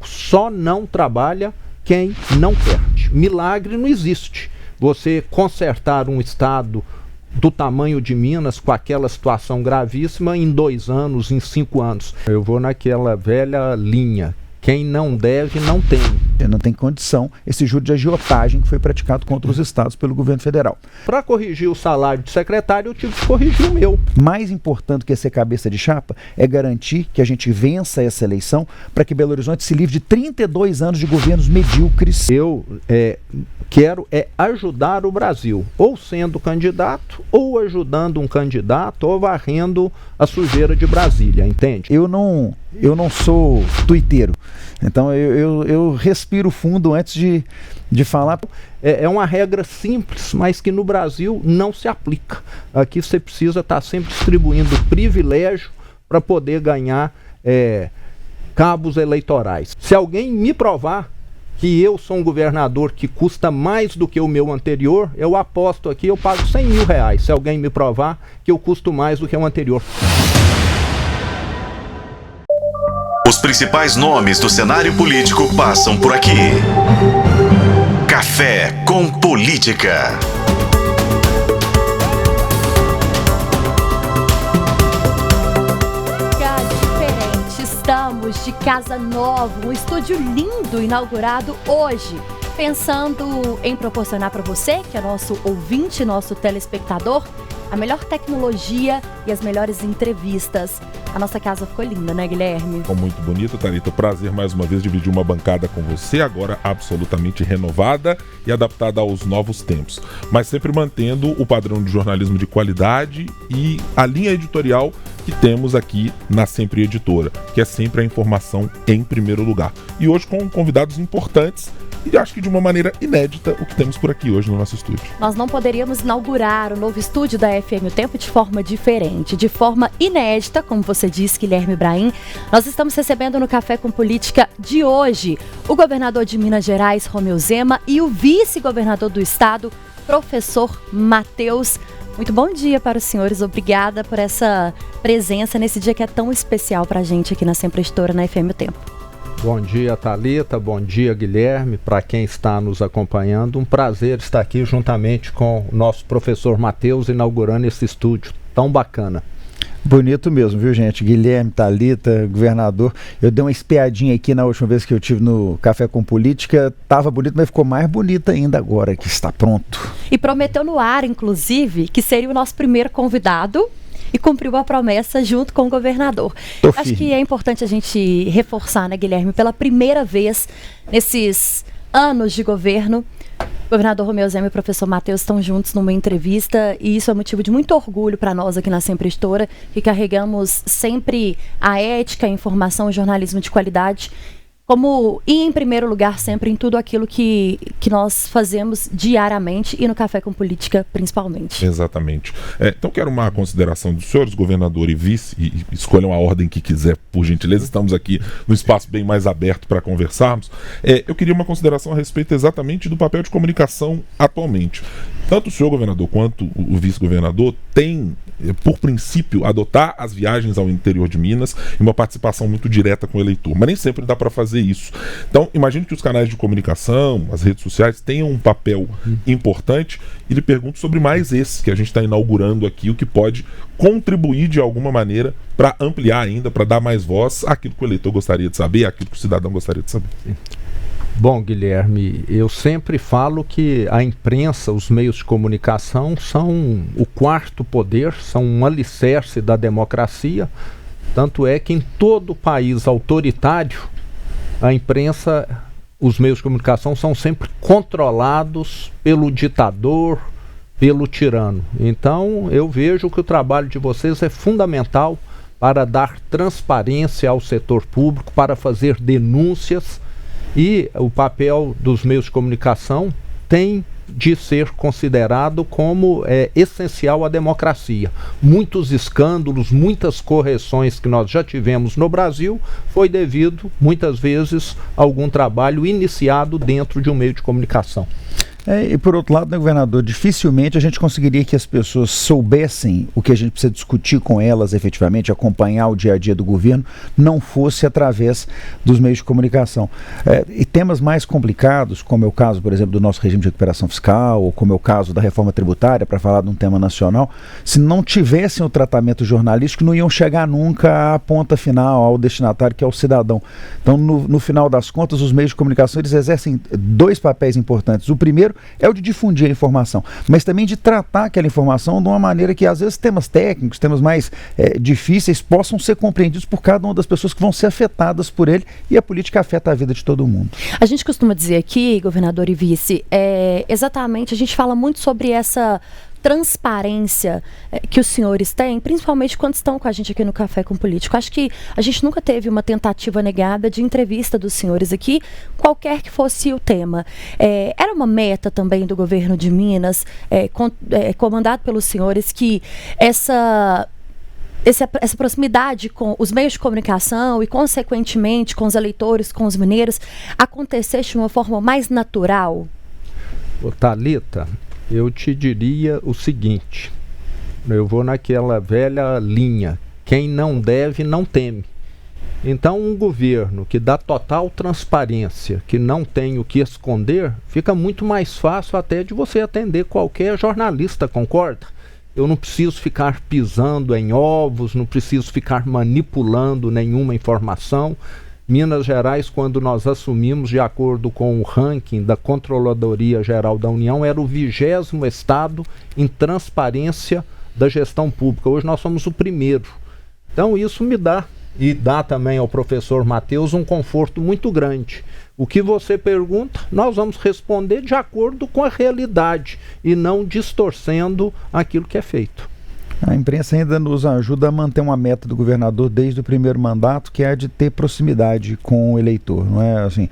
Só não trabalha quem não quer. Milagre não existe. Você consertar um estado do tamanho de Minas com aquela situação gravíssima em 2 anos, em 5 anos. Eu vou naquela velha linha. Quem não deve, não tem. Não tem condição esse juro de agiotagem que foi praticado contra os estados pelo governo federal. Para corrigir o salário de secretário, eu tive que corrigir o meu. Mais importante que ser cabeça de chapa é garantir que a gente vença essa eleição para que Belo Horizonte se livre de 32 anos de governos medíocres. Eu quero ajudar o Brasil, ou sendo candidato, ou ajudando um candidato, ou varrendo a sujeira de Brasília, entende? Eu não sou tuiteiro, então eu respiro fundo antes de falar. É uma regra simples, mas que no Brasil não se aplica. Aqui você precisa estar sempre distribuindo privilégio para poder ganhar cabos eleitorais. Se alguém me provar que eu sou um governador que custa mais do que o meu anterior, eu aposto aqui, eu pago R$100 mil. Se alguém me provar que eu custo mais do que o anterior. Os principais nomes do cenário político passam por aqui. Café com Política. Estamos de casa nova, um estúdio lindo inaugurado hoje, pensando em proporcionar para você, que é nosso ouvinte, nosso telespectador, a melhor tecnologia e as melhores entrevistas. A nossa casa ficou linda, né, Guilherme? Ficou muito bonito, Thalita. Prazer mais uma vez dividir uma bancada com você, agora absolutamente renovada e adaptada aos novos tempos, mas sempre mantendo o padrão de jornalismo de qualidade e a linha editorial que temos aqui na Sempre Editora, que é sempre a informação em primeiro lugar. E hoje com convidados importantes e acho que de uma maneira inédita o que temos por aqui hoje no nosso estúdio. Nós não poderíamos inaugurar o novo estúdio da FM O Tempo de forma diferente, de forma inédita, como você disse, Guilherme Brahim. Nós estamos recebendo no Café com Política de hoje o governador de Minas Gerais, Romeu Zema, e o vice-governador do estado, professor Matheus. Muito bom dia para os senhores, obrigada por essa presença nesse dia que é tão especial para a gente aqui na Sempre Editora, na FM O Tempo. Bom dia, Thalita, bom dia, Guilherme, para quem está nos acompanhando, um prazer estar aqui juntamente com o nosso professor Matheus, inaugurando esse estúdio tão bacana. Bonito mesmo, viu, gente? Guilherme, Thalita, governador. Eu dei uma espiadinha aqui na última vez que eu tive no Café com Política. Tava bonito, mas ficou mais bonito ainda agora que está pronto. E prometeu no ar, inclusive, que seria o nosso primeiro convidado e cumpriu a promessa junto com o governador. Acho que é importante a gente reforçar, né, Guilherme? Pela primeira vez nesses anos de governo, o governador Romeu Zema e o professor Matheus estão juntos numa entrevista e isso é motivo de muito orgulho para nós aqui na Sempre Editora, que carregamos sempre a ética, a informação, o jornalismo de qualidade como e em primeiro lugar sempre em tudo aquilo que nós fazemos diariamente e no Café com Política principalmente. Exatamente. Então quero uma consideração dos senhores, governador e vice, e escolham a ordem que quiser, por gentileza. Estamos aqui no espaço bem mais aberto para conversarmos. Eu queria uma consideração a respeito exatamente do papel de comunicação atualmente. Tanto o senhor governador quanto o vice-governador têm, por princípio, adotar as viagens ao interior de Minas e uma participação muito direta com o eleitor, mas nem sempre dá para fazer isso. Então, imagino que os canais de comunicação, as redes sociais, tenham um papel importante e lhe pergunto sobre mais esse que a gente está inaugurando aqui, o que pode contribuir de alguma maneira para ampliar ainda, para dar mais voz àquilo que o eleitor gostaria de saber, àquilo que o cidadão gostaria de saber. Bom, Guilherme, eu sempre falo que a imprensa, os meios de comunicação são o quarto poder, são um alicerce da democracia. Tanto é que em todo país autoritário, a imprensa, os meios de comunicação são sempre controlados pelo ditador, pelo tirano. Então, eu vejo que o trabalho de vocês é fundamental para dar transparência ao setor público, para fazer denúncias. E o papel dos meios de comunicação tem de ser considerado como essencial à democracia. Muitos escândalos, muitas correções que nós já tivemos no Brasil foi devido, muitas vezes, a algum trabalho iniciado dentro de um meio de comunicação. E por outro lado, né, governador, dificilmente a gente conseguiria que as pessoas soubessem o que a gente precisa discutir com elas efetivamente, acompanhar o dia a dia do governo, não fosse através dos meios de comunicação. E temas mais complicados, como é o caso, por exemplo, do nosso regime de recuperação fiscal, ou como é o caso da reforma tributária, para falar de um tema nacional, se não tivessem o tratamento jornalístico, não iam chegar nunca à ponta final, ao destinatário, que é o cidadão. Então, no final das contas, os meios de comunicação, eles exercem dois papéis importantes. O primeiro é o de difundir a informação, mas também de tratar aquela informação de uma maneira que, às vezes, temas técnicos, temas mais difíceis, possam ser compreendidos por cada uma das pessoas que vão ser afetadas por ele, e a política afeta a vida de todo mundo. A gente costuma dizer aqui, governador e vice, exatamente, a gente fala muito sobre essa transparência que os senhores têm, principalmente quando estão com a gente aqui no Café com Político. Acho que a gente nunca teve uma tentativa negada de entrevista dos senhores aqui, qualquer que fosse o tema. Era uma meta também do governo de Minas, comandado pelos senhores, que essa proximidade com os meios de comunicação e, consequentemente, com os eleitores, com os mineiros, acontecesse de uma forma mais natural? Thalita, eu te diria o seguinte, eu vou naquela velha linha, quem não deve não teme. Então, um governo que dá total transparência, que não tem o que esconder, fica muito mais fácil até de você atender qualquer jornalista, concorda? Eu não preciso ficar pisando em ovos, não preciso ficar manipulando nenhuma informação. Minas Gerais, quando nós assumimos, de acordo com o ranking da Controladoria Geral da União, era o 20º estado em transparência da gestão pública. Hoje nós somos o primeiro. Então isso me dá, e dá também ao professor Matheus, um conforto muito grande. O que você pergunta, nós vamos responder de acordo com a realidade e não distorcendo aquilo que é feito. A imprensa ainda nos ajuda a manter uma meta do governador desde o primeiro mandato, que é a de ter proximidade com o eleitor, não é? Assim,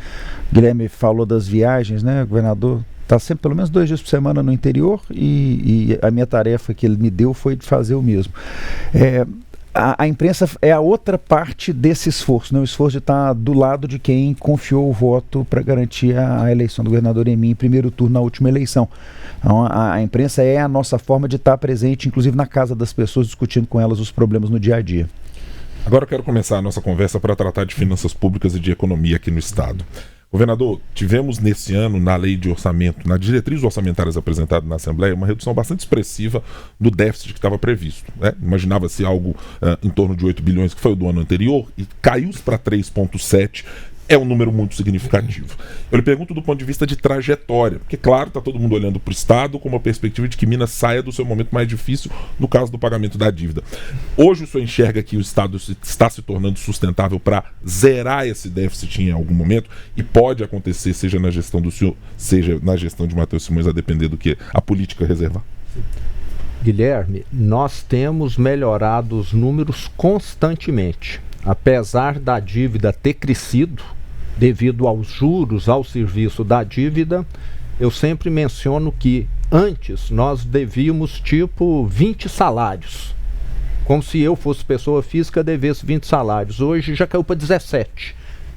Guilherme falou das viagens, né? O governador está sempre pelo menos 2 dias por semana no interior, e a minha tarefa que ele me deu foi de fazer o mesmo. A imprensa é a outra parte desse esforço, né? O esforço de estar do lado de quem confiou o voto para garantir a eleição do governador em mim em primeiro turno na última eleição. Então, a imprensa é a nossa forma de estar presente, inclusive na casa das pessoas, discutindo com elas os problemas no dia a dia. Agora eu quero começar a nossa conversa para tratar de finanças públicas e de economia aqui no Estado. Governador, tivemos nesse ano, na lei de orçamento, na diretriz orçamentárias apresentada na Assembleia, uma redução bastante expressiva do déficit que estava previsto, né? Imaginava-se algo em torno de 8 bilhões, que foi o do ano anterior, e caiu para 3,7. É um número muito significativo. Eu lhe pergunto do ponto de vista de trajetória, porque, claro, está todo mundo olhando para o Estado com uma perspectiva de que Minas saia do seu momento mais difícil no caso do pagamento da dívida. Hoje o senhor enxerga que o Estado está se tornando sustentável para zerar esse déficit em algum momento, e pode acontecer, seja na gestão do senhor, seja na gestão de Matheus Simões, a depender do que a política reservar? Guilherme, nós temos melhorado os números constantemente. Apesar da dívida ter crescido, devido aos juros, ao serviço da dívida, eu sempre menciono que antes nós devíamos tipo 20 salários. Como se eu fosse pessoa física, devesse 20 salários. Hoje já caiu para 17.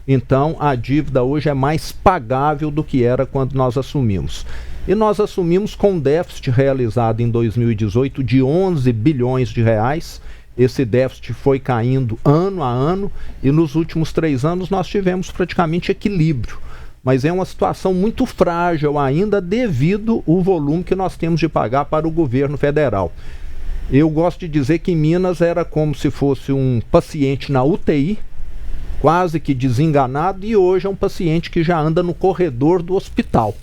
Então a dívida hoje é mais pagável do que era quando nós assumimos. E nós assumimos com um déficit realizado em 2018 de 11 bilhões de reais. Esse déficit foi caindo ano a ano, e nos últimos 3 anos nós tivemos praticamente equilíbrio. Mas é uma situação muito frágil ainda devido ao volume que nós temos de pagar para o governo federal. Eu gosto de dizer que em Minas era como se fosse um paciente na UTI, quase que desenganado, e hoje é um paciente que já anda no corredor do hospital.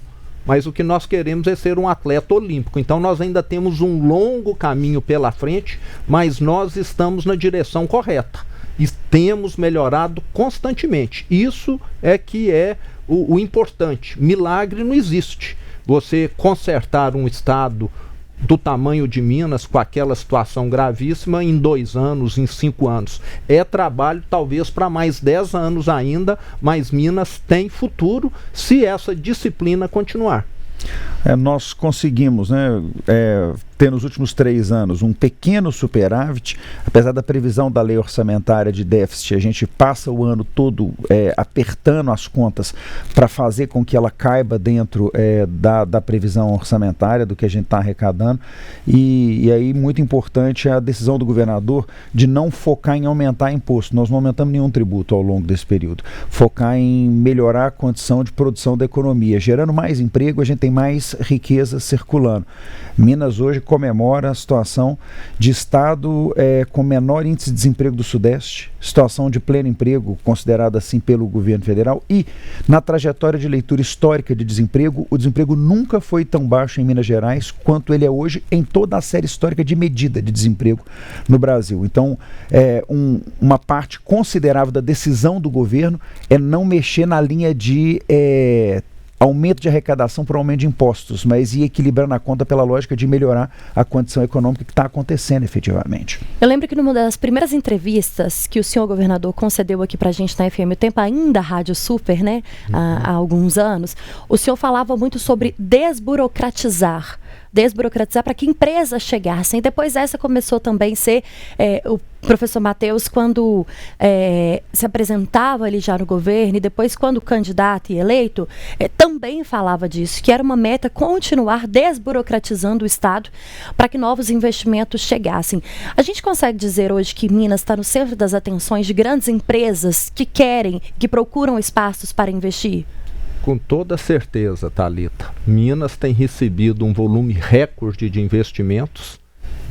Mas o que nós queremos é ser um atleta olímpico. Então nós ainda temos um longo caminho pela frente, mas nós estamos na direção correta. E temos melhorado constantemente. Isso é que é o importante. Milagre não existe. Você consertar um estado do tamanho de Minas, com aquela situação gravíssima, em 2 anos, em 5 anos. É trabalho talvez para mais 10 anos ainda, mas Minas tem futuro se essa disciplina continuar. Nós conseguimos, né, ter nos últimos 3 anos um pequeno superávit, apesar da previsão da lei orçamentária de déficit, a gente passa o ano todo apertando as contas para fazer com que ela caiba dentro da previsão orçamentária, do que a gente está arrecadando, e aí muito importante a decisão do governador de não focar em aumentar imposto. Nós não aumentamos nenhum tributo ao longo desse período. Focar em melhorar a condição de produção da economia. Gerando mais emprego, a gente tem mais riqueza circulando. Minas hoje comemora a situação de estado com menor índice de desemprego do Sudeste, situação de pleno emprego, considerada assim pelo governo federal, e na trajetória de leitura histórica de desemprego, o desemprego nunca foi tão baixo em Minas Gerais quanto ele é hoje em toda a série histórica de medida de desemprego no Brasil. Então, uma parte considerável da decisão do governo é não mexer na linha de aumento de arrecadação por aumento de impostos, mas ir equilibrando a conta pela lógica de melhorar a condição econômica que está acontecendo efetivamente. Eu lembro que numa das primeiras entrevistas que o senhor governador concedeu aqui para a gente na FM o Tempo, ainda Rádio Super, né, há alguns anos, o senhor falava muito sobre desburocratizar para que empresas chegassem. Depois essa começou também a ser o professor Matheus, quando se apresentava ali já no governo, e depois quando candidato e eleito, também falava disso, que era uma meta continuar desburocratizando o Estado para que novos investimentos chegassem. A gente consegue dizer hoje que Minas está no centro das atenções de grandes empresas que procuram espaços para investir? Com toda certeza, Thalita. Minas tem recebido um volume recorde de investimentos.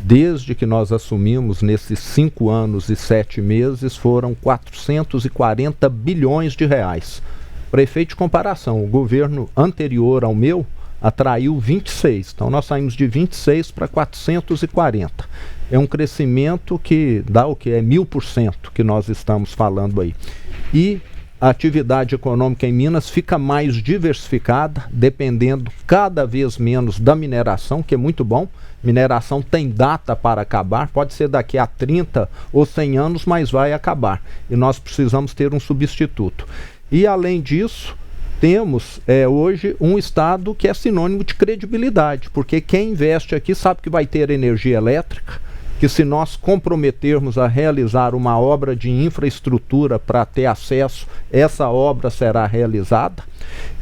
Desde que nós assumimos, nesses 5 anos e 7 meses, foram 440 bilhões de reais. Para efeito de comparação, o governo anterior ao meu atraiu 26. Então nós saímos de 26 para 440. É um crescimento que dá o que? É 1000% que nós estamos falando aí. E a atividade econômica em Minas fica mais diversificada, dependendo cada vez menos da mineração, que é muito bom. Mineração tem data para acabar, pode ser daqui a 30 ou 100 anos, mas vai acabar. E nós precisamos ter um substituto. E além disso, temos hoje um estado que é sinônimo de credibilidade, porque quem investe aqui sabe que vai ter energia elétrica, que se nós comprometermos a realizar uma obra de infraestrutura para ter acesso, essa obra será realizada.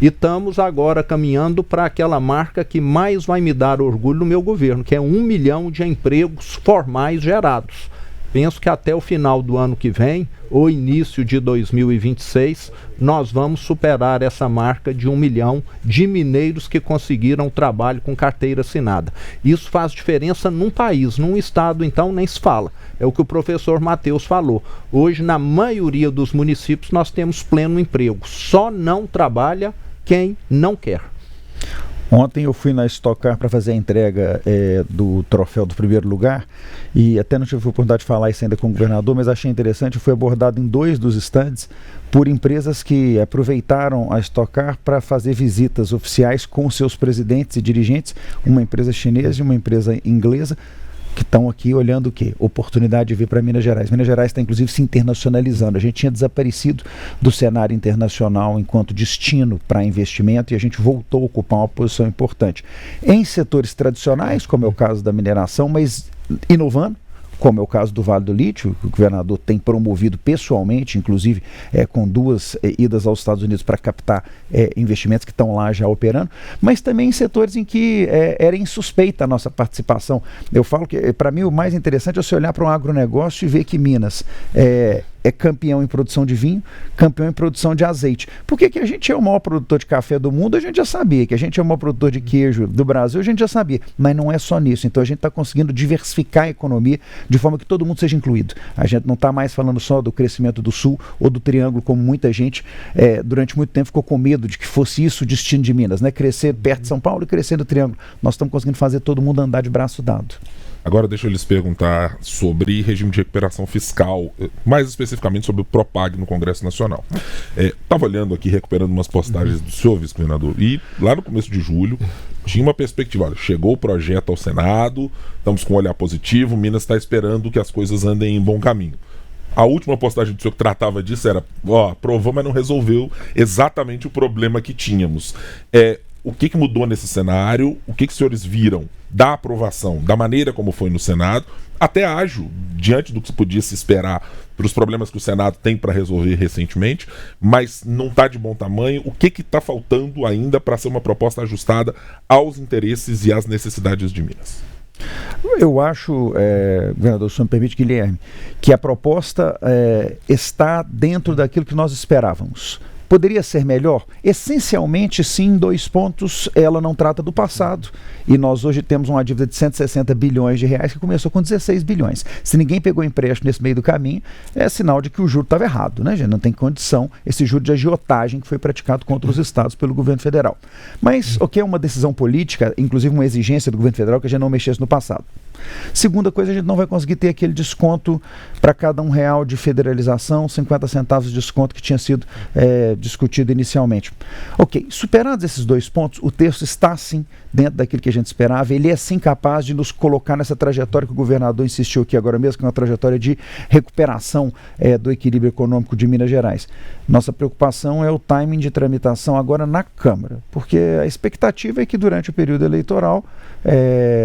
E estamos agora caminhando para aquela marca que mais vai me dar orgulho no meu governo, que é 1 milhão de empregos formais gerados. Penso que até o final do ano que vem, ou início de 2026, nós vamos superar essa marca de 1 milhão de mineiros que conseguiram trabalho com carteira assinada. Isso faz diferença num país, num estado então nem se fala. É o que o professor Matheus falou. Hoje, na maioria dos municípios, nós temos pleno emprego. Só não trabalha quem não quer. Ontem eu fui na Stock Car para fazer a entrega do troféu do primeiro lugar, e até não tive a oportunidade de falar isso ainda com o governador, mas achei interessante. Eu fui abordado em 2 dos estandes por empresas que aproveitaram a Stock Car para fazer visitas oficiais com seus presidentes e dirigentes, uma empresa chinesa e uma empresa inglesa, que estão aqui olhando o quê? Oportunidade de vir para Minas Gerais. Minas Gerais está inclusive se internacionalizando. A gente tinha desaparecido do cenário internacional enquanto destino para investimento, e a gente voltou a ocupar uma posição importante em setores tradicionais, como é o caso da mineração, mas inovando, como é o caso do Vale do Lítio, que o governador tem promovido pessoalmente, inclusive com 2 idas aos Estados Unidos para captar investimentos que estão lá já operando, mas também em setores em que era insuspeita a nossa participação. Eu falo que, para mim, o mais interessante é você olhar para um agronegócio e ver que Minas é campeão em produção de vinho, campeão em produção de azeite. Porque que a gente é o maior produtor de café do mundo, a gente já sabia. Que a gente é o maior produtor de queijo do Brasil, a gente já sabia. Mas não é só nisso. Então a gente está conseguindo diversificar a economia de forma que todo mundo seja incluído. A gente não está mais falando só do crescimento do Sul ou do Triângulo, como muita gente durante muito tempo ficou com medo de que fosse isso o destino de Minas, né? Crescer perto de São Paulo e crescer no Triângulo. Nós estamos conseguindo fazer todo mundo andar de braço dado. Agora deixa eu lhes perguntar sobre regime de recuperação fiscal, mais especificamente sobre o Propag no Congresso Nacional. Estava olhando aqui, recuperando umas postagens do senhor vice-governador, e lá no começo de julho tinha uma perspectiva, olha, chegou o projeto ao Senado, estamos com um olhar positivo, Minas está esperando que as coisas andem em bom caminho. A última postagem do senhor que tratava disso era, aprovou, mas não resolveu exatamente o problema que tínhamos. o que mudou nesse cenário, o que os senhores viram da aprovação, da maneira como foi no Senado, até ágil, diante do que se podia se esperar para os problemas que o Senado tem para resolver recentemente, mas não está de bom tamanho. O que está faltando ainda para ser uma proposta ajustada aos interesses e às necessidades de Minas? Eu acho, governador, se me permite, Guilherme, que a proposta está dentro daquilo que nós esperávamos. Poderia ser melhor? Essencialmente, sim, em 2 pontos. Ela não trata do passado. E nós hoje temos uma dívida de 160 bilhões de reais que começou com 16 bilhões. Se ninguém pegou empréstimo nesse meio do caminho, é sinal de que o juro estava errado, né, gente? Não tem condição esse juro de agiotagem que foi praticado contra os estados pelo governo federal. Mas o que é uma decisão política, inclusive uma exigência do governo federal, que a gente não mexesse no passado. Segunda coisa, a gente não vai conseguir ter aquele desconto para cada R$1 de federalização, 50 centavos de desconto que tinha sido discutido inicialmente. Ok, superados esses 2 pontos, o texto está sim dentro daquilo que a gente esperava. Ele é sim capaz de nos colocar nessa trajetória que o governador insistiu aqui agora mesmo, que é uma trajetória de recuperação do equilíbrio econômico de Minas Gerais. Nossa preocupação é o timing de tramitação agora na Câmara, porque a expectativa é que durante o período eleitoral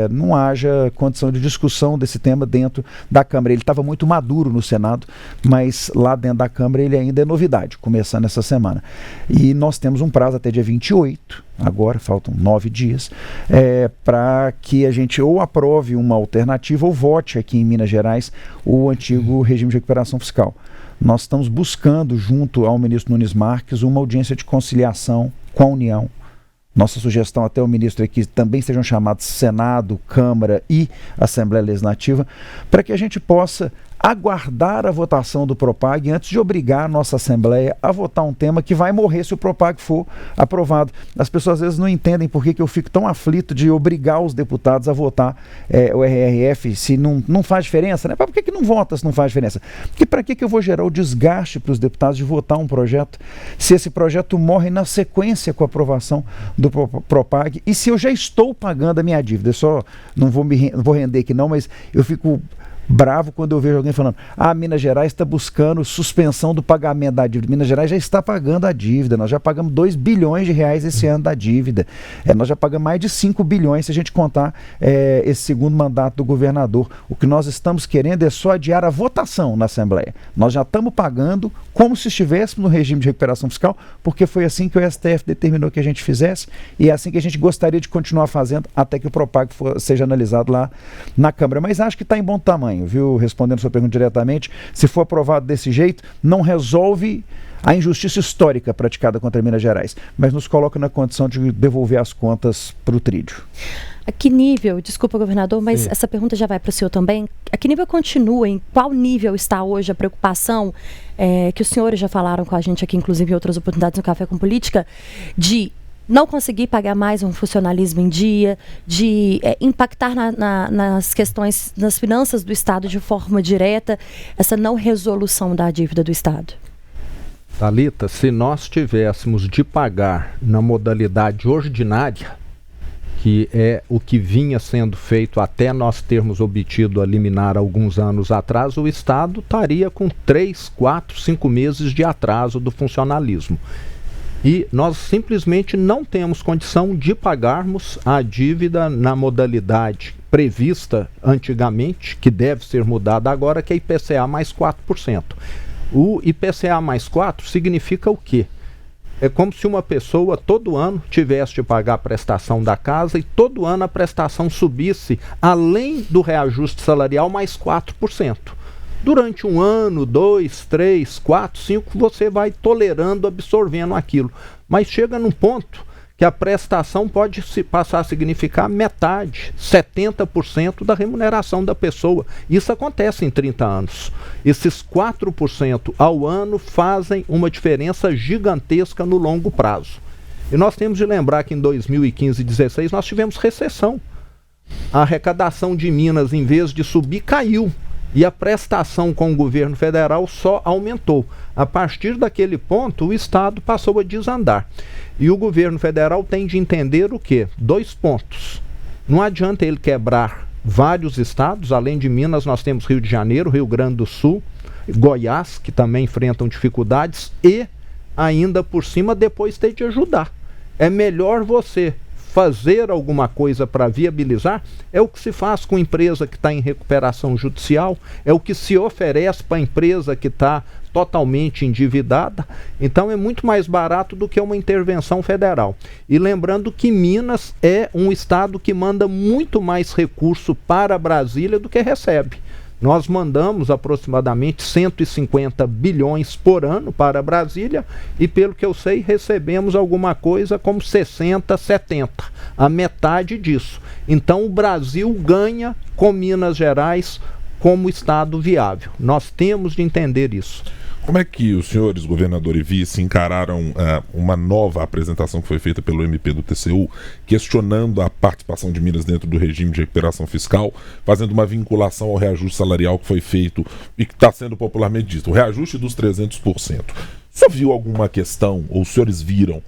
não haja condição de discussão desse tema dentro da Câmara. Ele estava muito maduro no Senado, mas lá dentro da Câmara ele ainda é novidade, começando essa semana. E nós temos um prazo até dia 28, agora faltam 9 dias, para que a gente ou aprove uma alternativa ou vote aqui em Minas Gerais o antigo regime de recuperação fiscal. Nós estamos buscando, junto ao ministro Nunes Marques, uma audiência de conciliação com a União. Nossa sugestão até o ministro é que também sejam chamados Senado, Câmara e Assembleia Legislativa, para que a gente possa aguardar a votação do Propag antes de obrigar a nossa Assembleia a votar um tema que vai morrer se o Propag for aprovado. As pessoas às vezes não entendem por que eu fico tão aflito de obrigar os deputados a votar o RRF se não faz diferença, né? Por que não vota se não faz diferença? Porque para que eu vou gerar o desgaste para os deputados de votar um projeto se esse projeto morre na sequência com a aprovação do Propag e se eu já estou pagando a minha dívida? Eu só não vou render aqui não, mas eu fico bravo quando eu vejo alguém falando: Minas Gerais está buscando suspensão do pagamento da dívida. Minas Gerais já está pagando a dívida, nós já pagamos 2 bilhões de reais esse ano da dívida, nós já pagamos mais de 5 bilhões se a gente contar esse segundo mandato do governador. O que nós estamos querendo é só adiar a votação na Assembleia. Nós já estamos pagando como se estivéssemos no regime de recuperação fiscal, porque foi assim que o STF determinou que a gente fizesse e é assim que a gente gostaria de continuar fazendo até que o Propag seja analisado lá na Câmara. Mas acho que está em bom tamanho, viu? Respondendo a sua pergunta diretamente, se for aprovado desse jeito, não resolve a injustiça histórica praticada contra Minas Gerais, mas nos coloca na condição de devolver as contas para o trídio. A que nível, desculpa, governador, mas essa pergunta já vai para o senhor também, a que nível continua, em qual nível está hoje a preocupação, que os senhores já falaram com a gente aqui, inclusive em outras oportunidades no Café com Política, de não conseguir pagar mais um funcionalismo em dia, de impactar nas questões, nas finanças do Estado de forma direta, essa não resolução da dívida do Estado? Thalita, se nós tivéssemos de pagar na modalidade ordinária, que é o que vinha sendo feito até nós termos obtido a liminar alguns anos atrás, o Estado estaria com 3, 4, 5 meses de atraso do funcionalismo. E nós simplesmente não temos condição de pagarmos a dívida na modalidade prevista antigamente, que deve ser mudada agora, que é IPCA mais 4%. O IPCA mais 4 significa o quê? É como se uma pessoa todo ano tivesse de pagar a prestação da casa e todo ano a prestação subisse, além do reajuste salarial, mais 4%. Durante 1 ano, 2, 3, 4, 5, você vai tolerando, absorvendo aquilo. Mas chega num ponto que a prestação pode passar a significar metade, 70% da remuneração da pessoa. Isso acontece em 30 anos. Esses 4% ao ano fazem uma diferença gigantesca no longo prazo. E nós temos de lembrar que em 2015 e 2016 nós tivemos recessão. A arrecadação de Minas, em vez de subir, caiu. E a prestação com o governo federal só aumentou. A partir daquele ponto, o Estado passou a desandar. E o governo federal tem de entender o quê? 2 pontos. Não adianta ele quebrar vários estados. Além de Minas, nós temos Rio de Janeiro, Rio Grande do Sul, Goiás, que também enfrentam dificuldades. E, ainda por cima, depois ter de ajudar. é melhor você fazer alguma coisa para viabilizar. É o que se faz com empresa que está em recuperação judicial, é o que se oferece para a empresa que está totalmente endividada. Então é muito mais barato do que uma intervenção federal. E lembrando que Minas é um estado que manda muito mais recurso para Brasília do que recebe. Nós mandamos aproximadamente 150 bilhões por ano para Brasília e, pelo que eu sei, recebemos alguma coisa como 60, 70, a metade disso. Então o Brasil ganha com Minas Gerais como estado viável. Nós temos de entender isso. Como é que os senhores, governador e vice, encararam uma nova apresentação que foi feita pelo MP do TCU, questionando a participação de Minas dentro do regime de recuperação fiscal, fazendo uma vinculação ao reajuste salarial que foi feito e que está sendo popularmente dito, o reajuste dos 300%. O senhor viu alguma questão, ou os senhores viram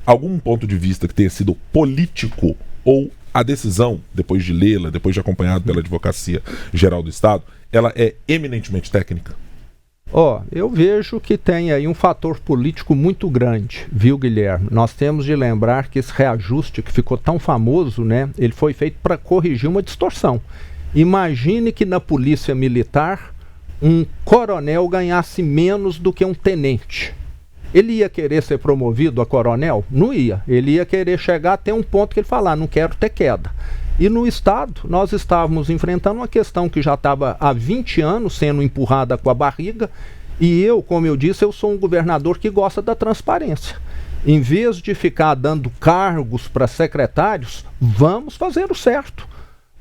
algum ponto de vista que tenha sido político, ou a decisão, depois de lê-la, depois de acompanhado pela Advocacia Geral do Estado, ela é eminentemente técnica? Eu vejo que tem aí um fator político muito grande, viu, Guilherme? Nós temos de lembrar que esse reajuste que ficou tão famoso, né, ele foi feito para corrigir uma distorção. Imagine que na polícia militar um coronel ganhasse menos do que um tenente. Ele ia querer ser promovido a coronel? Não ia. Ele ia querer chegar até um ponto que ele falar, não quero ter queda. E no Estado, nós estávamos enfrentando uma questão que já estava há 20 anos sendo empurrada com a barriga, e eu, como eu disse, eu sou um governador que gosta da transparência. Em vez de ficar dando cargos para secretários, vamos fazer o certo.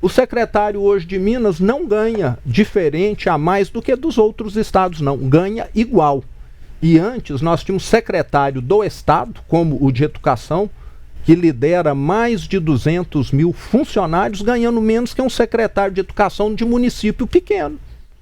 O secretário hoje de Minas não ganha diferente a mais do que dos outros estados, não. Ganha igual. E antes nós tínhamos secretário do Estado, como o de Educação, que lidera mais de 200 mil funcionários, ganhando menos que um secretário de Educação de município pequeno.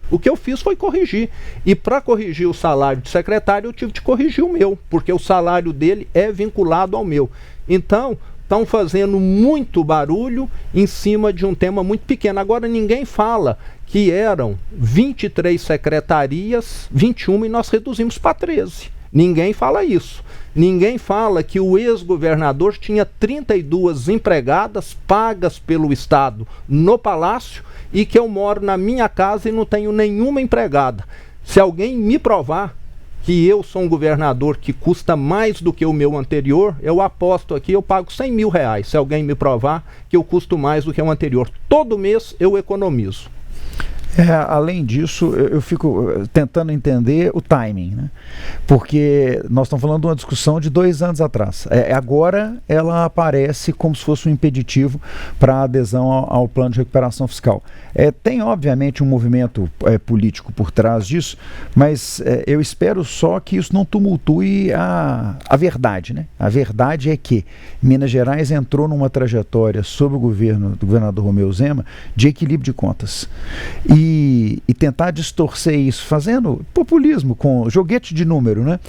O que eu fiz foi corrigir. E para corrigir o salário de secretário, eu tive de corrigir o meu, porque o salário dele é vinculado ao meu. Então, estão fazendo muito barulho em cima de um tema muito pequeno. Agora, ninguém fala que eram 23 secretarias, 21, e nós reduzimos para 13. Ninguém fala isso. Ninguém fala que o ex-governador tinha 32 empregadas pagas pelo Estado no Palácio e que eu moro na minha casa e não tenho nenhuma empregada. Se alguém me provar que eu sou um governador que custa mais do que o meu anterior, eu aposto aqui, eu pago 100 mil reais. Se alguém me provar que eu custo mais do que o anterior. Todo mês eu economizo. Além disso, eu fico tentando entender o timing, né? Porque nós estamos falando de uma discussão de 2 anos atrás. Agora ela aparece como se fosse um impeditivo para a adesão ao plano de recuperação fiscal. Tem, obviamente, um movimento político por trás disso, mas eu espero só que isso não tumultue a verdade, né? A verdade é que Minas Gerais entrou numa trajetória sob o governo do governador Romeu Zema de equilíbrio de contas. E tentar distorcer isso, fazendo populismo, com joguete de número, né?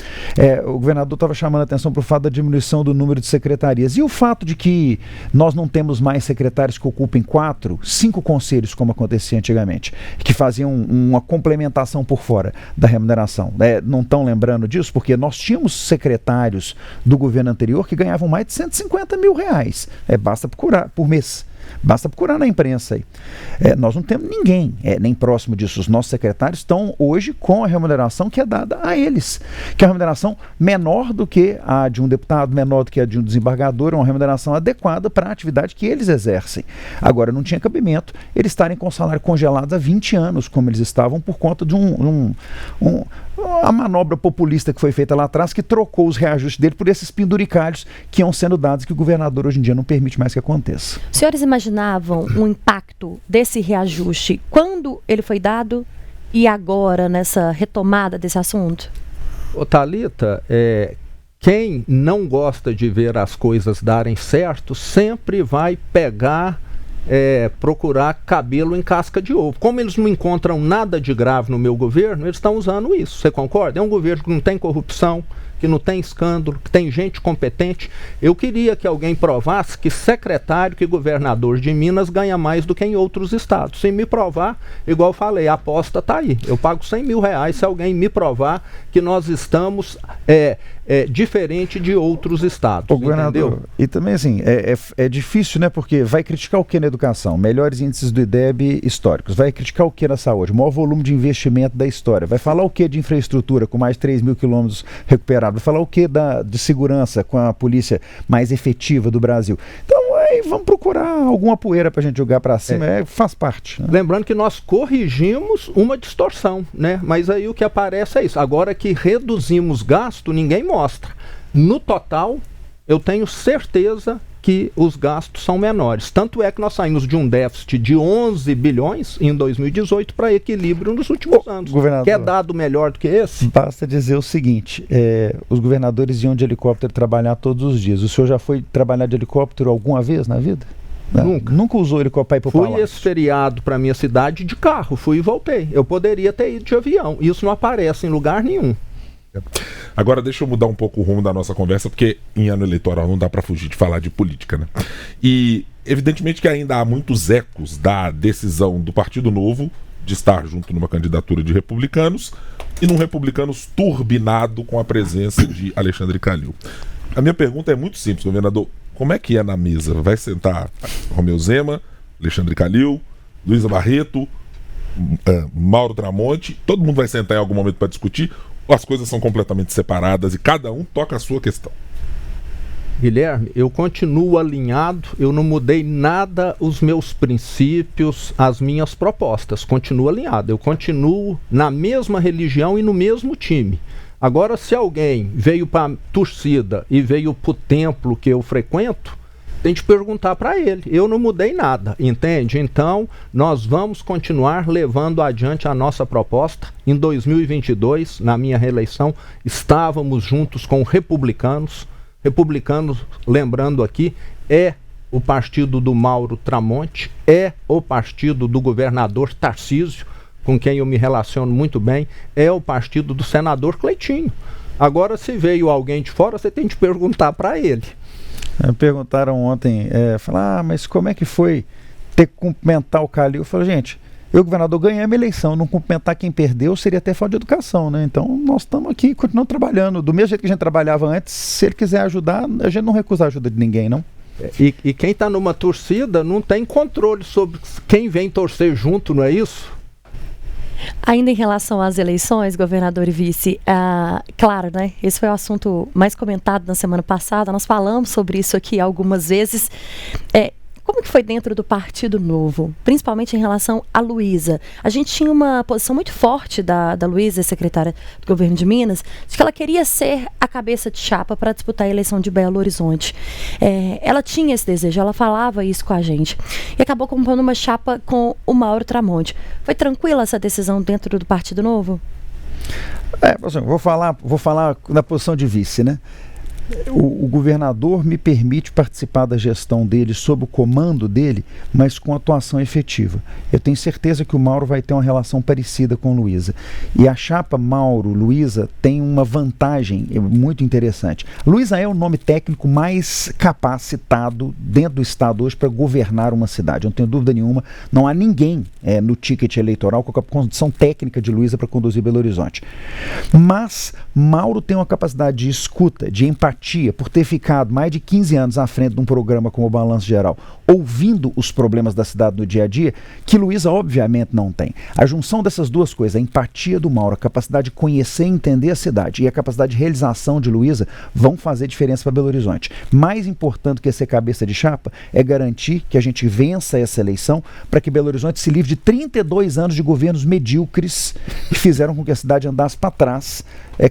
O governador estava chamando a atenção para o fato da diminuição do número de secretarias. E o fato de que nós não temos mais secretários que ocupem 4, 5 conselhos, como acontecia antigamente, que faziam uma complementação por fora da remuneração. Não estão lembrando disso? Porque nós tínhamos secretários do governo anterior que ganhavam mais de 150 mil reais. Basta procurar por mês. Basta procurar na imprensa aí. Nós não temos ninguém nem próximo disso. Os nossos secretários estão hoje com a remuneração que é dada a eles, que é uma remuneração menor do que a de um deputado, menor do que a de um desembargador, uma remuneração adequada para a atividade que eles exercem. Agora, não tinha cabimento eles estarem com o salário congelado há 20 anos, como eles estavam, por conta de a manobra populista que foi feita lá atrás, que trocou os reajustes dele por esses penduricalhos que iam sendo dados, que o governador hoje em dia não permite mais que aconteça. Os senhores imaginavam o impacto desse reajuste quando ele foi dado e agora nessa retomada desse assunto? Thalita, quem não gosta de ver as coisas darem certo sempre vai procurar cabelo em casca de ovo. Como eles não encontram nada de grave no meu governo, eles estão usando isso. Você concorda? É um governo que não tem corrupção, que não tem escândalo, que tem gente competente. Eu queria que alguém provasse que secretário, que governador de Minas ganha mais do que em outros estados. Se me provar, igual eu falei, a aposta está aí. Eu pago R$100 mil se alguém me provar que nós estamos diferente de outros estados. Governador, entendeu? E também assim, é difícil, né? Porque vai criticar o que na educação? Melhores índices do IDEB históricos. Vai criticar o que na saúde? Maior volume de investimento da história. Vai falar o que de infraestrutura, com mais de 3 mil quilômetros recuperados? Vai falar o que de segurança, com a polícia mais efetiva do Brasil? Então, vamos procurar alguma poeira para a gente jogar para cima, faz parte. Né? Lembrando que nós corrigimos uma distorção, né? Mas aí o que aparece é isso. Agora que reduzimos gasto, ninguém mostra. No total, eu tenho certeza que os gastos são menores. Tanto é que nós saímos de um déficit de 11 bilhões em 2018 para equilíbrio nos últimos anos. Quer dado melhor do que esse? Basta dizer o seguinte, os governadores iam de helicóptero trabalhar todos os dias. O senhor já foi trabalhar de helicóptero alguma vez na vida? Nunca usou helicóptero para ir para o palácio? Fui esse feriado para minha cidade de carro, fui e voltei. Eu poderia ter ido de avião. Isso não aparece em lugar nenhum. Agora deixa eu mudar um pouco o rumo da nossa conversa, porque em ano eleitoral não dá para fugir de falar de política, né? E evidentemente que ainda há muitos ecos da decisão do Partido Novo de estar junto numa candidatura de republicanos e num republicanos turbinado com a presença de Alexandre Calil. A minha pergunta é muito simples, governador. Como é que é na mesa? Vai sentar Romeu Zema, Alexandre Calil, Luísa Barreto, Mauro Tramonte? Todo mundo vai sentar em algum momento para discutir? As coisas são completamente separadas e cada um toca a sua questão? Guilherme, eu continuo alinhado, eu não mudei nada os meus princípios, as minhas propostas, continuo alinhado, eu continuo na mesma religião e no mesmo time. Agora, se alguém veio para a torcida e veio para o templo que eu frequento, tem de perguntar para ele. Eu não mudei nada, entende? Então, nós vamos continuar levando adiante a nossa proposta. Em 2022, na minha reeleição, estávamos juntos com republicanos. Republicanos, lembrando aqui, é o partido do Mauro Tramonte, é o partido do governador Tarcísio, com quem eu me relaciono muito bem, é o partido do senador Cleitinho. Agora, se veio alguém de fora, você tem de perguntar para ele. Perguntaram ontem, falaram, mas como é que foi ter que cumprimentar o Calil? Eu falei, gente, eu, governador, ganhei a minha eleição, não cumprimentar quem perdeu seria até falta de educação, né? Então nós estamos aqui, continuando trabalhando, do mesmo jeito que a gente trabalhava antes. Se ele quiser ajudar, a gente não recusa a ajuda de ninguém, não. E quem está numa torcida não tem controle sobre quem vem torcer junto, não é isso? Ainda em relação às eleições, governador e vice, claro, né? Esse foi o assunto mais comentado na semana passada. Nós falamos sobre isso aqui algumas vezes. Como que foi dentro do Partido Novo, principalmente em relação à Luísa? A gente tinha uma posição muito forte da Luísa, secretária do governo de Minas, de que ela queria ser a cabeça de chapa para disputar a eleição de Belo Horizonte. Ela tinha esse desejo, ela falava isso com a gente. E acabou compondo uma chapa com o Mauro Tramonte. Foi tranquila essa decisão dentro do Partido Novo? Vou falar na posição de vice, né? O governador me permite participar da gestão dele sob o comando dele, mas com atuação efetiva. Eu tenho certeza que o Mauro vai ter uma relação parecida com Luísa. E a chapa Mauro-Luísa tem uma vantagem muito interessante. Luísa é o nome técnico mais capacitado dentro do estado hoje para governar uma cidade. Eu não tenho dúvida nenhuma. Não há ninguém no ticket eleitoral com a condição técnica de Luísa para conduzir Belo Horizonte. Mas Mauro tem uma capacidade de escuta, de empatia, por ter ficado mais de 15 anos à frente de um programa como o Balanço Geral, ouvindo os problemas da cidade no dia a dia, que Luísa obviamente não tem. A junção dessas duas coisas, a empatia do Mauro, a capacidade de conhecer e entender a cidade e a capacidade de realização de Luísa vão fazer diferença para Belo Horizonte. Mais importante que ser cabeça de chapa é garantir que a gente vença essa eleição para que Belo Horizonte se livre de 32 anos de governos medíocres que fizeram com que a cidade andasse para trás,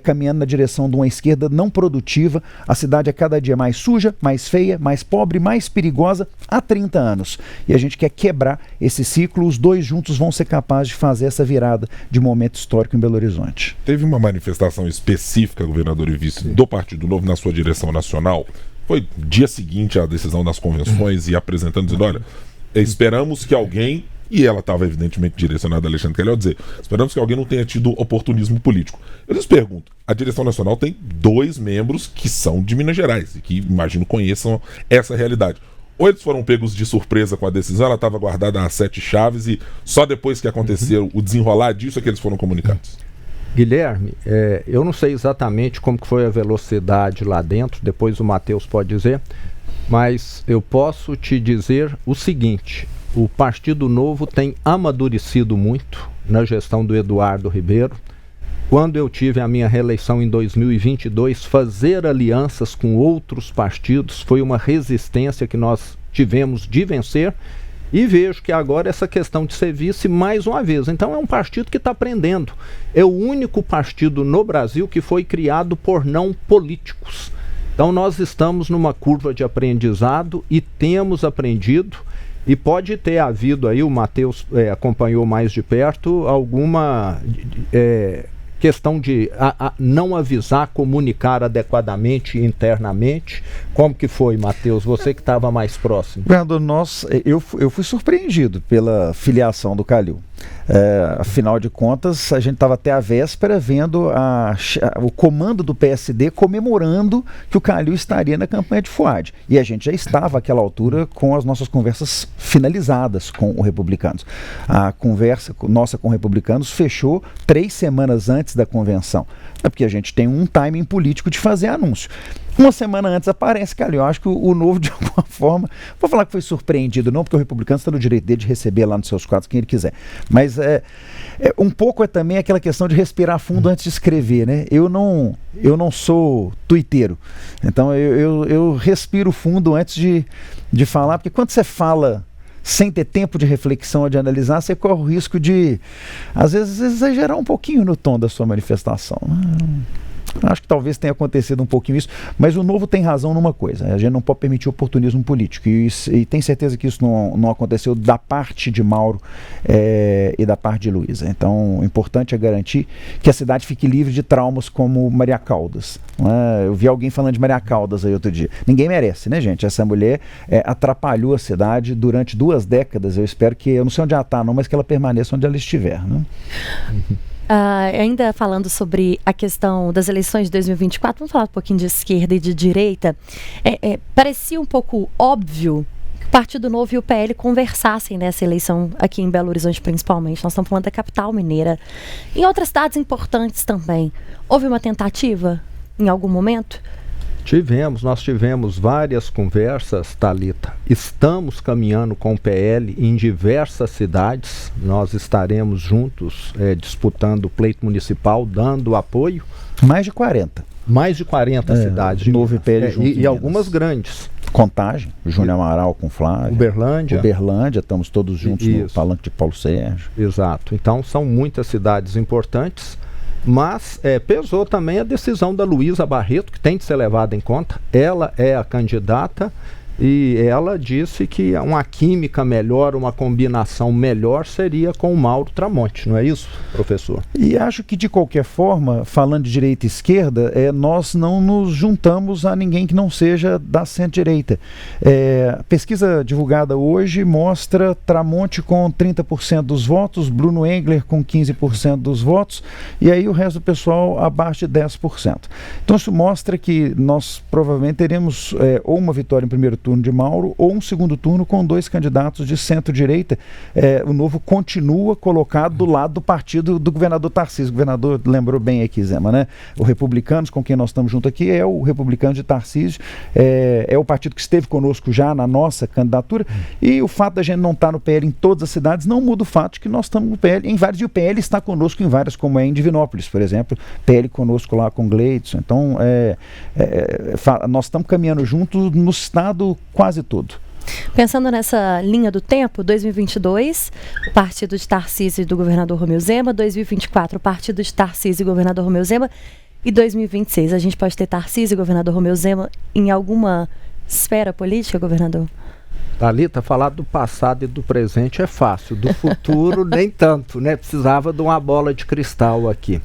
caminhando na direção de uma esquerda não produtiva. A cidade é cada dia mais suja, mais feia, mais pobre, mais perigosa há 30 anos. E a gente quer quebrar esse ciclo. Os dois juntos vão ser capazes de fazer essa virada de momento histórico em Belo Horizonte. Teve uma manifestação específica, governador e vice, do Partido Novo na sua direção nacional. Foi dia seguinte à decisão das convenções e apresentando, dizendo, olha, esperamos que alguém e ela estava evidentemente direcionada a Alexandre Calhau, dizer, esperamos que alguém não tenha tido oportunismo político. Eu lhes pergunto, a direção nacional tem 2 membros que são de Minas Gerais e que, imagino, conheçam essa realidade. Ou eles foram pegos de surpresa com a decisão, ela estava guardada às 7 chaves e só depois que aconteceu o desenrolar disso é que eles foram comunicados? Guilherme, eu não sei exatamente como que foi a velocidade lá dentro, depois o Matheus pode dizer, mas eu posso te dizer o seguinte, o Partido Novo tem amadurecido muito na gestão do Eduardo Ribeiro. Quando eu tive a minha reeleição em 2022, fazer alianças com outros partidos foi uma resistência que nós tivemos de vencer e vejo que agora essa questão de ser vice mais uma vez. Então é um partido que está aprendendo. É o único partido no Brasil que foi criado por não políticos. Então nós estamos numa curva de aprendizado e temos aprendido. E pode ter havido aí, o Matheus acompanhou mais de perto, alguma questão de não avisar, comunicar adequadamente internamente. Como que foi, Matheus? Você que estava mais próximo. Governador, eu fui surpreendido pela filiação do Calil. Afinal de contas, a gente estava até a véspera vendo o comando do PSD comemorando que o Calil estaria na campanha de Fuad. E a gente já estava àquela altura com as nossas conversas finalizadas com os republicanos. A conversa nossa com os republicanos fechou 3 semanas antes da convenção. É porque a gente tem um timing político de fazer anúncio. Uma semana antes aparece Calil. Eu acho que o Novo, de alguma forma, vou falar que foi surpreendido, não, porque o republicano está no direito dele de receber lá nos seus quadros quem ele quiser. Mas um pouco também aquela questão de respirar fundo antes de escrever, né? Eu não sou tuiteiro. Então eu respiro fundo antes de falar, porque quando você fala sem ter tempo de reflexão ou de analisar, você corre o risco de, às vezes, exagerar um pouquinho no tom da sua manifestação. Acho que talvez tenha acontecido um pouquinho isso, mas o Novo tem razão numa coisa, a gente não pode permitir oportunismo político, e tem certeza que isso não aconteceu da parte de Mauro e da parte de Luísa. Então, o importante é garantir que a cidade fique livre de traumas como Maria Caldas. Eu vi alguém falando de Maria Caldas aí outro dia. Ninguém merece, né, gente? Essa mulher atrapalhou a cidade durante 2 décadas. Eu espero que, eu não sei onde ela está não, mas que ela permaneça onde ela estiver, né? Ainda falando sobre a questão das eleições de 2024, vamos falar um pouquinho de esquerda e de direita. Parecia um pouco óbvio que o Partido Novo e o PL conversassem nessa eleição aqui em Belo Horizonte, principalmente. Nós estamos falando da capital mineira. Em outras cidades importantes também. Houve uma tentativa em algum momento? Nós tivemos várias conversas, Thalita. Estamos caminhando com o PL em diversas cidades. Nós estaremos juntos disputando o pleito municipal, dando apoio. Mais de 40. Mais de 40 cidades. Novo e PL junto e algumas grandes. Contagem, Júnior Amaral com Flávio. Uberlândia, estamos todos juntos no Palanque de Paulo Sérgio. Exato. Então são muitas cidades importantes. Mas pesou também a decisão da Luísa Barreto, que tem de ser levada em conta. Ela é a candidata e ela disse que uma química melhor, uma combinação melhor seria com o Mauro Tramonte, não é isso, professor? E acho que, de qualquer forma, falando de direita e esquerda, nós não nos juntamos a ninguém que não seja da centro-direita. A pesquisa divulgada hoje mostra Tramonte com 30% dos votos, Bruno Engler com 15% dos votos, e aí o resto do pessoal abaixo de 10%. Então isso mostra que nós provavelmente teremos ou uma vitória em primeiro turno de Mauro, ou um segundo turno com 2 candidatos de centro-direita. O Novo continua colocado do lado do partido do governador Tarcísio. O governador lembrou bem aqui, Zema, né? O Republicanos, com quem nós estamos junto aqui, é o Republicano de Tarcísio, é o partido que esteve conosco já na nossa candidatura, e o fato da gente não estar no PL em todas as cidades não muda o fato de que nós estamos no PL em várias, e o PL está conosco em várias, como em Divinópolis, por exemplo, PL conosco lá com Gleidson. Então, nós estamos caminhando juntos no estado quase todo. Pensando nessa linha do tempo, 2022, o partido de Tarcísio e do governador Romeu Zema, 2024, o partido de Tarcísio e governador Romeu Zema, e 2026, a gente pode ter Tarcísio e governador Romeu Zema em alguma esfera política, governador? Thalita, falar do passado e do presente é fácil, do futuro nem tanto, né? Precisava de uma bola de cristal aqui.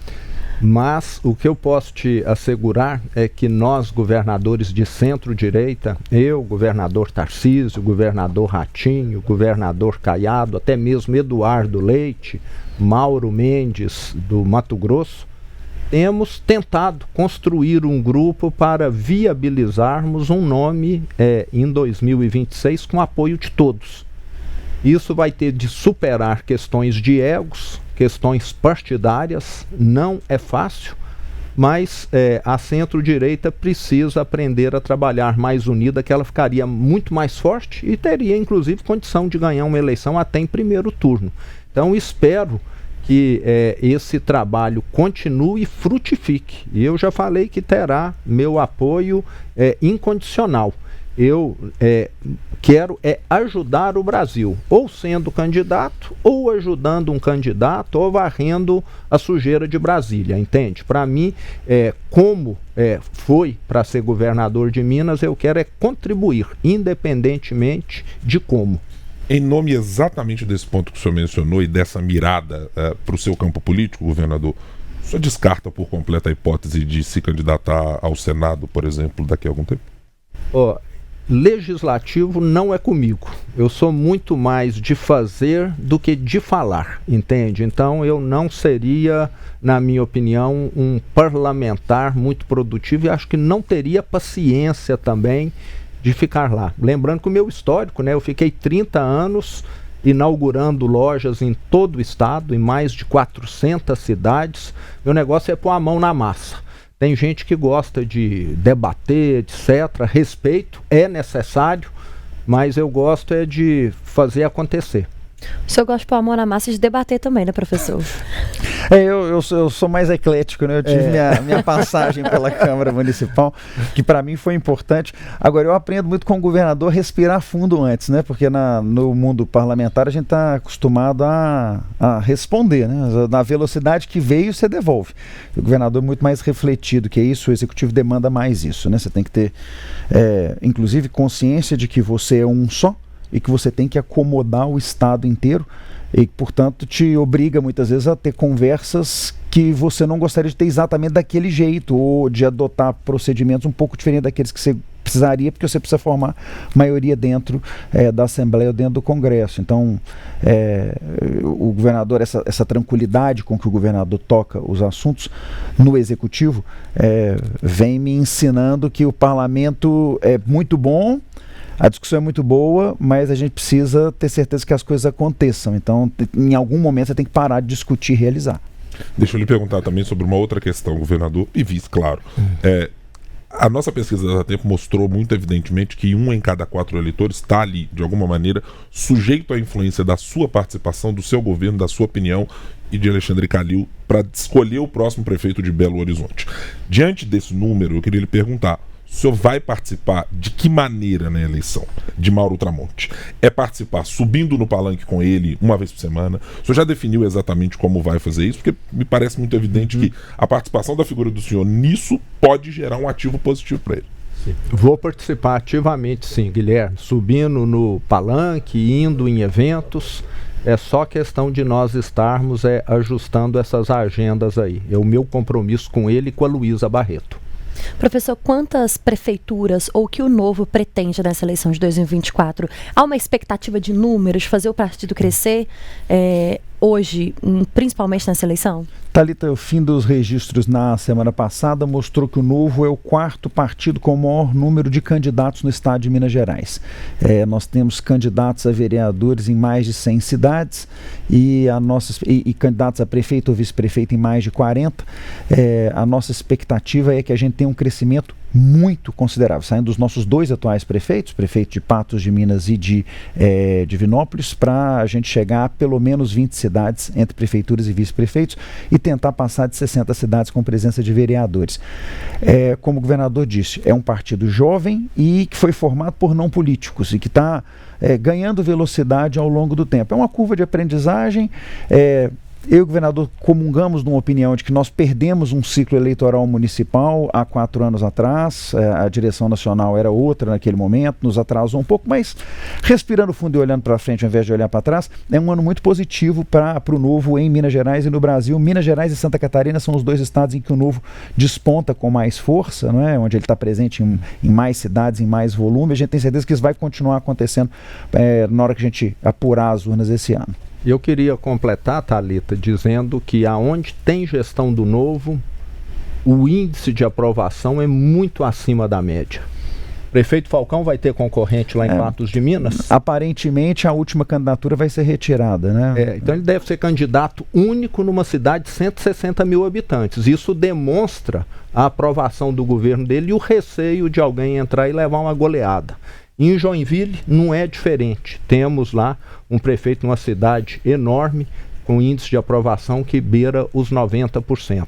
Mas o que eu posso te assegurar é que nós, governadores de centro-direita, eu, governador Tarcísio, governador Ratinho, governador Caiado, até mesmo Eduardo Leite, Mauro Mendes, do Mato Grosso, temos tentado construir um grupo para viabilizarmos um nome em 2026 com apoio de todos. Isso vai ter de superar questões de egos, questões partidárias, não é fácil, mas a centro-direita precisa aprender a trabalhar mais unida, que ela ficaria muito mais forte e teria, inclusive, condição de ganhar uma eleição até em primeiro turno. Então, espero que esse trabalho continue e frutifique. E eu já falei que terá meu apoio incondicional. Eu quero ajudar o Brasil, ou sendo candidato, ou ajudando um candidato, ou varrendo a sujeira de Brasília, entende? Para mim, como foi para ser governador de Minas, eu quero contribuir, independentemente de como. Em nome exatamente desse ponto que o senhor mencionou e dessa mirada para o seu campo político, governador, o senhor descarta por completo a hipótese de se candidatar ao Senado, por exemplo, daqui a algum tempo? Legislativo não é comigo. Eu sou muito mais de fazer do que de falar, entende? Então eu não seria, na minha opinião, um parlamentar muito produtivo e acho que não teria paciência também de ficar lá. Lembrando que o meu histórico, eu fiquei 30 anos inaugurando lojas em todo o estado, em mais de 400 cidades. Meu negócio é pôr a mão na massa. Tem gente que gosta de debater, etc. Respeito, é necessário, mas eu gosto de fazer acontecer. O senhor gosta de pôr a mão na massa e de debater também, né, professor? Eu sou mais eclético, né? Eu tive minha passagem pela Câmara Municipal, que para mim foi importante. Agora, eu aprendo muito com o governador a respirar fundo antes, né? Porque no mundo parlamentar a gente está acostumado a responder, né? Na velocidade que veio, você devolve. O governador é muito mais refletido que isso, o executivo demanda mais isso, né? Você tem que ter, inclusive, consciência de que você é um só e que você tem que acomodar o Estado inteiro e, portanto, te obriga muitas vezes a ter conversas que você não gostaria de ter exatamente daquele jeito ou de adotar procedimentos um pouco diferentes daqueles que você precisaria, porque você precisa formar maioria dentro da Assembleia ou dentro do Congresso. Então, o governador, essa tranquilidade com que o governador toca os assuntos no Executivo, vem me ensinando que o parlamento é muito bom, a discussão é muito boa, mas a gente precisa ter certeza que as coisas aconteçam. Então, em algum momento, você tem que parar de discutir e realizar. Deixa eu lhe perguntar também sobre uma outra questão, governador, e vice, claro. A nossa pesquisa da Tempo mostrou muito evidentemente que 1 em cada 4 eleitores está ali, de alguma maneira, sujeito à influência da sua participação, do seu governo, da sua opinião e de Alexandre Calil para escolher o próximo prefeito de Belo Horizonte. Diante desse número, eu queria lhe perguntar: o senhor vai participar de que maneira na eleição de Mauro Tramonte? É participar subindo no palanque com ele uma vez por semana? O senhor já definiu exatamente como vai fazer isso? Porque me parece muito evidente que a participação da figura do senhor nisso pode gerar um ativo positivo para ele. Sim. Vou participar ativamente, sim, Guilherme. Subindo no palanque, indo em eventos. É só questão de nós estarmos ajustando essas agendas aí. É o meu compromisso com ele e com a Luísa Barreto. Professor, quantas prefeituras ou que o Novo pretende nessa eleição de 2024? Há uma expectativa de números, fazer o partido crescer hoje, principalmente nessa eleição? Thalita, o fim dos registros na semana passada mostrou que o Novo é o 4º partido com o maior número de candidatos no estado de Minas Gerais. Nós temos candidatos a vereadores em mais de 100 cidades e candidatos a prefeito ou vice-prefeito em mais de 40. A nossa expectativa é que a gente tenha um crescimento muito considerável, saindo dos nossos 2 atuais prefeitos, prefeito de Patos de Minas e de Divinópolis, para a gente chegar a pelo menos 20 cidades entre prefeituras e vice-prefeitos e tentar passar de 60 cidades com presença de vereadores. Como o governador disse, é um partido jovem e que foi formado por não políticos e que está ganhando velocidade ao longo do tempo. É uma curva de aprendizagem, eu e o governador comungamos de uma opinião de que nós perdemos um ciclo eleitoral municipal há 4 anos atrás, a direção nacional era outra naquele momento, nos atrasou um pouco, mas respirando fundo e olhando para frente ao invés de olhar para trás, é um ano muito positivo para o Novo em Minas Gerais e no Brasil. Minas Gerais e Santa Catarina são os 2 estados em que o Novo desponta com mais força, não é? Onde ele está presente em mais cidades, em mais volume. A gente tem certeza que isso vai continuar acontecendo na hora que a gente apurar as urnas esse ano. Eu queria completar, Thalita, dizendo que aonde tem gestão do Novo, o índice de aprovação é muito acima da média. Prefeito Falcão vai ter concorrente lá em Patos de Minas? Aparentemente a última candidatura vai ser retirada, né? Então ele deve ser candidato único numa cidade de 160 mil habitantes. Isso demonstra a aprovação do governo dele e o receio de alguém entrar e levar uma goleada. Em Joinville não é diferente. Temos lá um prefeito numa cidade enorme, com índice de aprovação que beira os 90%.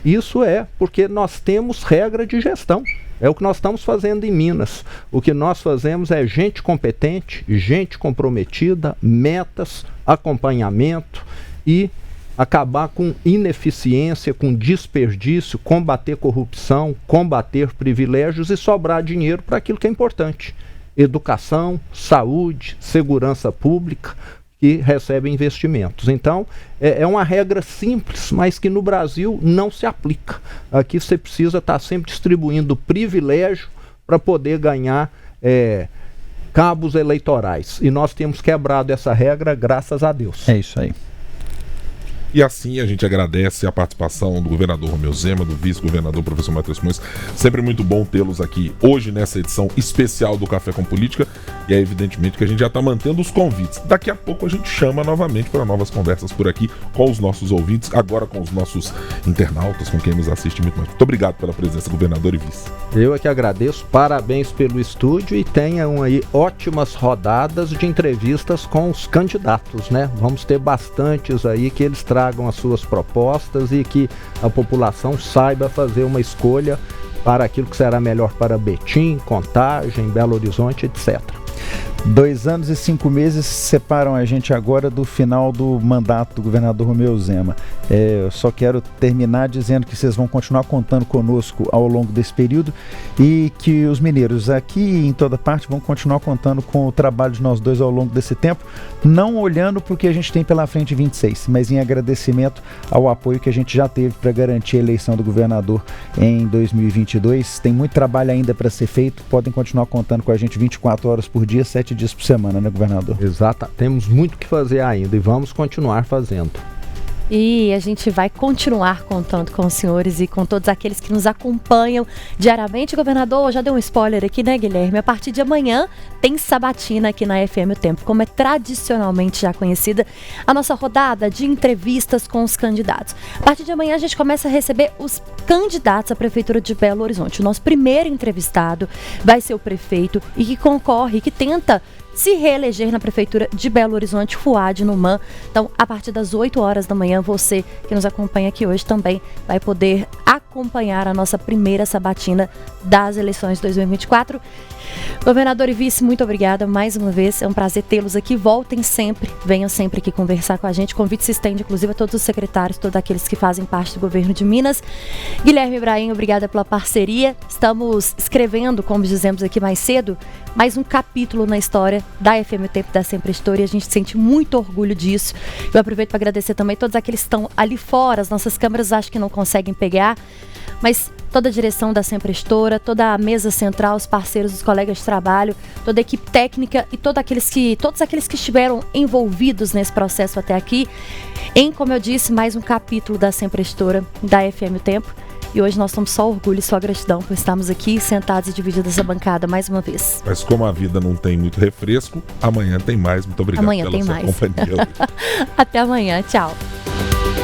Isso é porque nós temos regra de gestão. É o que nós estamos fazendo em Minas. O que nós fazemos é gente competente, gente comprometida, metas, acompanhamento e acabar com ineficiência, com desperdício, combater corrupção, combater privilégios e sobrar dinheiro para aquilo que é importante. Educação, saúde, segurança pública, que recebem investimentos. Então, é uma regra simples, mas que no Brasil não se aplica. Aqui você precisa estar sempre distribuindo privilégio para poder ganhar cabos eleitorais. E nós temos quebrado essa regra, graças a Deus. É isso aí. E assim a gente agradece a participação do governador Romeu Zema, do vice-governador professor Matheus Simões. Sempre muito bom tê-los aqui hoje nessa edição especial do Café com Política. E é evidentemente que a gente já está mantendo os convites. Daqui a pouco a gente chama novamente para novas conversas por aqui com os nossos ouvintes, agora com os nossos internautas, com quem nos assiste muito mais. Muito obrigado pela presença, governador e vice. Eu é que agradeço, parabéns pelo estúdio e tenham aí ótimas rodadas de entrevistas com os candidatos, né? Vamos ter bastantes aí que eles tragam as suas propostas e que a população saiba fazer uma escolha para aquilo que será melhor para Betim, Contagem, Belo Horizonte, etc. 2 anos e 5 meses separam a gente agora do final do mandato do governador Romeu Zema. Eu só quero terminar dizendo que vocês vão continuar contando conosco ao longo desse período e que os mineiros aqui e em toda parte vão continuar contando com o trabalho de nós dois ao longo desse tempo, não olhando para o que a gente tem pela frente em 26, mas em agradecimento ao apoio que a gente já teve para garantir a eleição do governador em 2022. Tem muito trabalho ainda para ser feito, podem continuar contando com a gente 24 horas por dia, 7 dias por semana, né, governador? Exato, temos muito o que fazer ainda e vamos continuar fazendo. E a gente vai continuar contando com os senhores e com todos aqueles que nos acompanham diariamente. Governador, já deu um spoiler aqui, né, Guilherme? A partir de amanhã tem sabatina aqui na FM O Tempo, como é tradicionalmente já conhecida, a nossa rodada de entrevistas com os candidatos. A partir de amanhã a gente começa a receber os candidatos à Prefeitura de Belo Horizonte. O nosso primeiro entrevistado vai ser o prefeito e que concorre, que tenta se reeleger na Prefeitura de Belo Horizonte, Fouad Numan. Então, a partir das 8 horas da manhã, você que nos acompanha aqui hoje também vai poder acompanhar a nossa primeira sabatina das eleições de 2024. Governador e vice, muito obrigada mais uma vez, é um prazer tê-los aqui, voltem sempre, venham sempre aqui conversar com a gente, o convite se estende inclusive a todos os secretários, todos aqueles que fazem parte do governo de Minas. Guilherme Ibrahim, obrigada pela parceria, estamos escrevendo, como dizemos aqui mais cedo, mais um capítulo na história da FM O Tempo, da Sempre História, a gente sente muito orgulho disso. Eu aproveito para agradecer também a todos aqueles que estão ali fora, as nossas câmeras acho que não conseguem pegar, mas toda a direção da Sempre História, toda a mesa central, os parceiros, os colegas de trabalho, toda a equipe técnica e todos aqueles que estiveram envolvidos nesse processo até aqui, em, como eu disse, mais um capítulo da Sempre História, da FM O Tempo. E hoje nós somos só orgulho e só gratidão por estarmos aqui sentados e divididos essa bancada mais uma vez. Mas como a vida não tem muito refresco, amanhã tem mais. Muito obrigado amanhã pela tem sua mais. companhia. Até amanhã, tchau.